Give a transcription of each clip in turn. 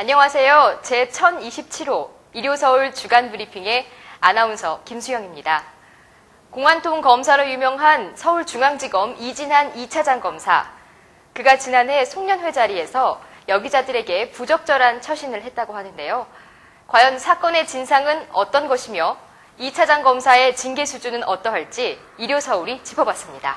안녕하세요. 제1027호 일요서울 주간 브리핑의 아나운서 김수영입니다. 공안통 검사로 유명한 서울중앙지검 이진한 2차장 검사. 그가 지난해 송년회 자리에서 여기자들에게 부적절한 처신을 했다고 하는데요. 과연 사건의 진상은 어떤 것이며 2차장 검사의 징계 수준은 어떠할지 일요서울이 짚어봤습니다.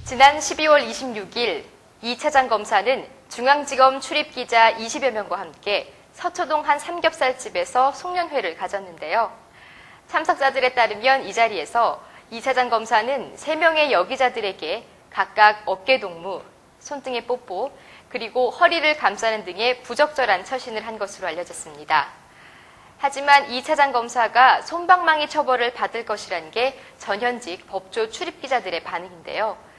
지난 12월 26일 2차장 검사는 중앙지검 출입기자 20여 명과 함께 서초동 한 삼겹살집에서 송년회를 가졌는데요. 참석자들에 따르면 이 자리에서 2차장 검사는 3명의 여기자들에게 각각 어깨 동무, 손등에 뽀뽀, 그리고 허리를 감싸는 등의 부적절한 처신을 한 것으로 알려졌습니다. 하지만 2차장 검사가 솜방망이 처벌을 받을 것이라는 게 전현직 법조 출입기자들의 반응인데요.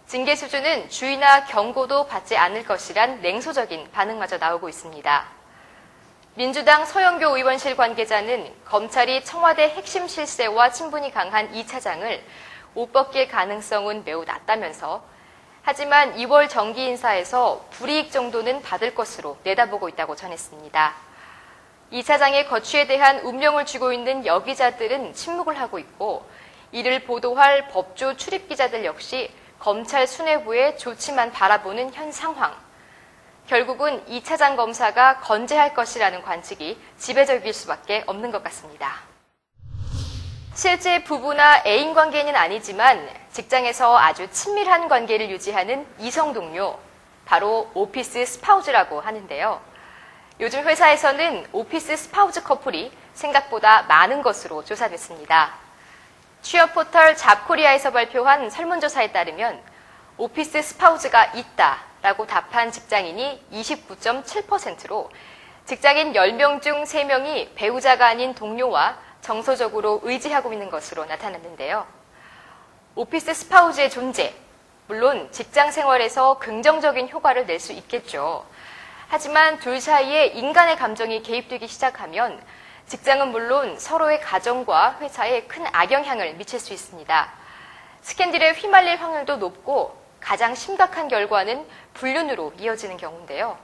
징계 수준은 주의나 경고도 받지 않을 것이란 냉소적인 반응마저 나오고 있습니다. 민주당 서영교 의원실 관계자는 검찰이 청와대 핵심 실세와 친분이 강한 2차장을 옷 벗길 가능성은 매우 낮다면서 하지만 2월 정기 인사에서 불이익 정도는 받을 것으로 내다보고 있다고 전했습니다. 2차장의 거취에 대한 운명을 쥐고 있는 여기자들은 침묵을 하고 있고 이를 보도할 법조 출입기자들 역시 검찰 수뇌부의 조치만 바라보는 현 상황. 결국은 2차장 검사가 건재할 것이라는 관측이 지배적일 수밖에 없는 것 같습니다. 실제 부부나 애인 관계는 아니지만 직장에서 아주 친밀한 관계를 유지하는 이성 동료, 바로 오피스 스파우즈라고 하는데요. 요즘 회사에서는 오피스 스파우즈 커플이 생각보다 많은 것으로 조사됐습니다. 취업 포털 잡코리아에서 발표한 설문조사에 따르면 오피스 스파우즈가 있다라고 답한 직장인이 29.7%로 직장인 10명 중 3명이 배우자가 아닌 동료와 정서적으로 의지하고 있는 것으로 나타났는데요. 오피스 스파우즈의 존재, 물론 직장 생활에서 긍정적인 효과를 낼 수 있겠죠. 하지만 둘 사이에 인간의 감정이 개입되기 시작하면 직장은 물론 서로의 가정과 회사에 큰 악영향을 미칠 수 있습니다. 스캔들에 휘말릴 확률도 높고 가장 심각한 결과는 불륜으로 이어지는 경우인데요.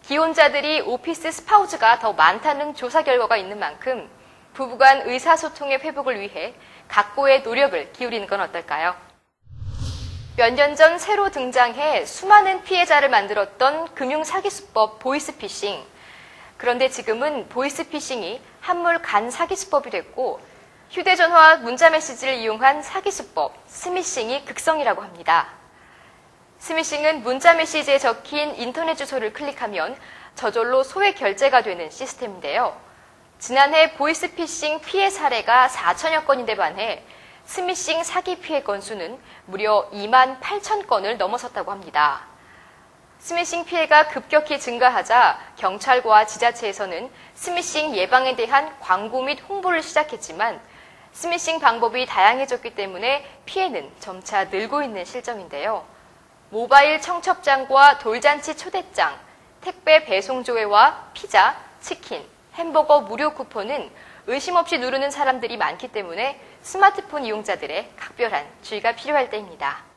기혼자들이 오피스 스파우즈가 더 많다는 조사 결과가 있는 만큼 부부간 의사소통의 회복을 위해 각고의 노력을 기울이는 건 어떨까요? 몇 년 전 새로 등장해 수많은 피해자를 만들었던 금융사기수법 보이스피싱. 그런데 지금은 보이스피싱이 한물 간 사기수법이 됐고 휴대전화와 문자메시지를 이용한 사기수법, 스미싱이 극성이라고 합니다. 스미싱은 문자메시지에 적힌 인터넷 주소를 클릭하면 저절로 소액 결제가 되는 시스템인데요. 지난해 보이스피싱 피해 사례가 4천여 건인데 반해 스미싱 사기 피해 건수는 무려 2만 8천 건을 넘어섰다고 합니다. 스미싱 피해가 급격히 증가하자 경찰과 지자체에서는 스미싱 예방에 대한 광고 및 홍보를 시작했지만 스미싱 방법이 다양해졌기 때문에 피해는 점차 늘고 있는 실정인데요. 모바일 청첩장과 돌잔치 초대장, 택배 배송 조회와 피자, 치킨, 햄버거 무료 쿠폰은 의심 없이 누르는 사람들이 많기 때문에 스마트폰 이용자들의 각별한 주의가 필요할 때입니다.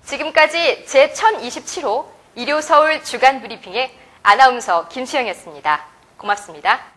지금까지 제1027호 일요서울 주간 브리핑의 아나운서 김수영이었습니다. 고맙습니다.